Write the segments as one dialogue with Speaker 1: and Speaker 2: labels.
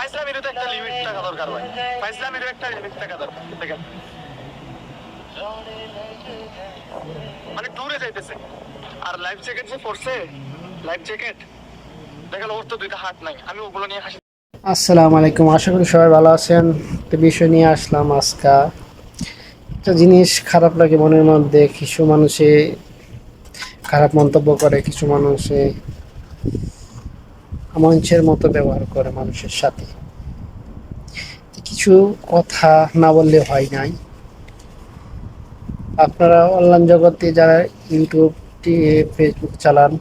Speaker 1: ফাইজলামিরও তো একটা লিমিট থাকা দরকার ভাই, ফাইজলামিরও একটা লিমিট থাকা দরকার। দেখেন মানে ট্যুরে যাইতেছে আর লাইফ জ্যাকেট যে পরছে, লাইফ জ্যাকেট দেখেন ওর তো দুইটা হাত নাই, আমি ওগুলো নিয়ে হাসি।
Speaker 2: আসসালামু আলাইকুম, আশা করি সবাই ভালো আছেন। একটা বিষয় নিয়ে আসলাম আজকে। একটা জিনিস খারাপ লাগে মনের মধ্যে, কিছু মানুষে খারাপ মন্তব্য করে, কিছু মানুষে অমানুষের মতো ব্যবহার করে মানুষের সাথে। কিছু কথা না বললে হয় নাই। আপনারা অনলাইন জগতে যারা ইউটিউব, ফেসবুক চালান,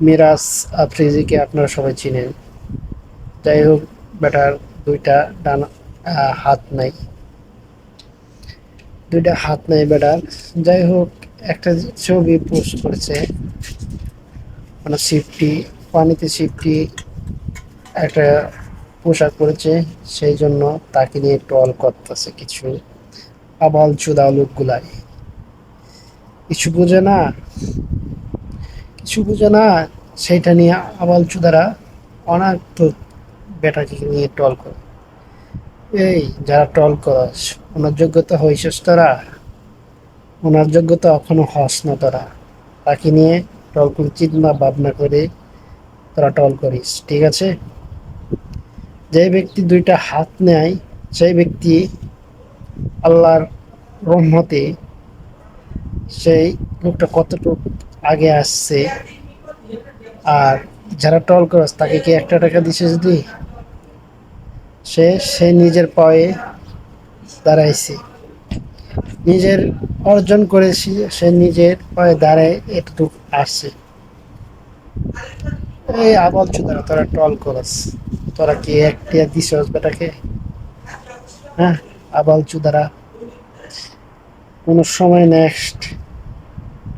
Speaker 2: মিরাজ আফ্রিজিকে আপনারা সবাই চিনেন। যাই হোক, বেটার দুইটা ডান হাত নাই, দুইটা হাত নাই বেটার। যাই হোক, একটা ছবি পোস্ট করেছে, মানে সিফটি, পানিতে সিফটি একটা পোশাক পরেছে, সেই জন্য তাকে নিয়ে ট্রল করতেছে কিছু আবাল চুদা লোকগুলাই। কিছু বোঝে না, কিছু বোঝে না, সেইটা নিয়ে আবাল চুদারা অনেক তো বেটাকে নিয়ে ট্রল করে। এই যারা ট্রল করস, ওনার যোগ্যতা হয়েছিস তোরা? ওনার যোগ্যতা এখনো হস না তোরা। তাকে নিয়ে টল করে চিন্তা ভাবনা করে তোরা টল করিস, ঠিক আছে? যে ব্যক্তি দুইটা হাত নেয়, সেই ব্যক্তি আল্লাহর রহমতে সেই লোকটা কতটুকু আগে আসছে। আর যারা টল করস, তাকে কি একটা টাকা দিছে? যদি সে সে নিজের পায়ে দাঁড়াইছে, নিজের অর্জন করেছি, সে নিজের পায়ে দাঁড়ায় এতটুকু আসছে। এই আবল চোদারা তোরা ট্রল করস, তোরা কি একটা দিছস বেটাকে? হ্যাঁ, আবল চোদারা কোনো সময় নেক্সট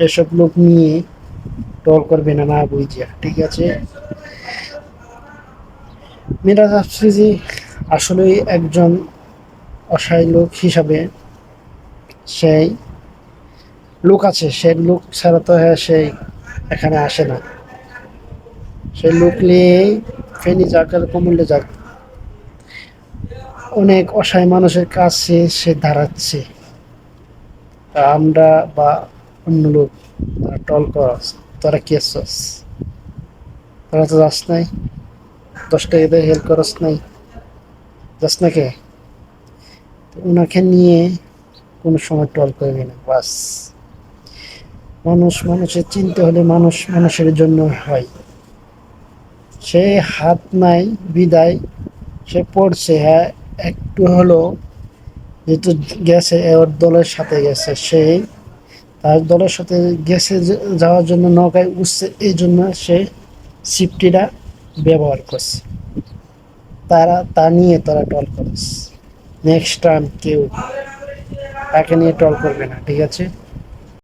Speaker 2: এসব লোক নিয়ে ট্রল করবে না, না বুঝিয়া, ঠিক আছে? মিরাজ আফ্রিদি আসলেই একজন অসহায় লোক হিসাবে সেই লোক আছে, সেই লোক ছাড়া তো হ্যাঁ সেই এখানে আসে না। সেই লোক নিয়েই ফেনী যাক আর কুমিল্লা যাক, অনেক অসহায় মানুষের কাছে সে দাঁড়াচ্ছে। তা আমরা বা অন্য লোক তারা টল করস, তোরা কি আসছস? তোরা তো যাস নাই, 10 টাকা দিয়ে হেল্প করস নাই, যাস না কে? তো ওনাকে নিয়ে কোনো সময় টল করবি না, বাস। মানুষ মানুষের চিনতে হলে মানুষ মানুষের জন্য হয়। সে হাত নাই বিদায় সে পড়ছে, হ্যাঁ একটু হলো যেহেতু গেছে, ওর দলের সাথে গেছে, সেই তার দলের সাথে গেছে যাওয়ার জন্য নৌকায় উঠছে, এই জন্য সে সিফটিটা ব্যবহার করছে। তারা তা নিয়ে তারা টল করছে। নেক্সট টাইম কেউ তাকে নিয়ে টল করবে না, ঠিক আছে?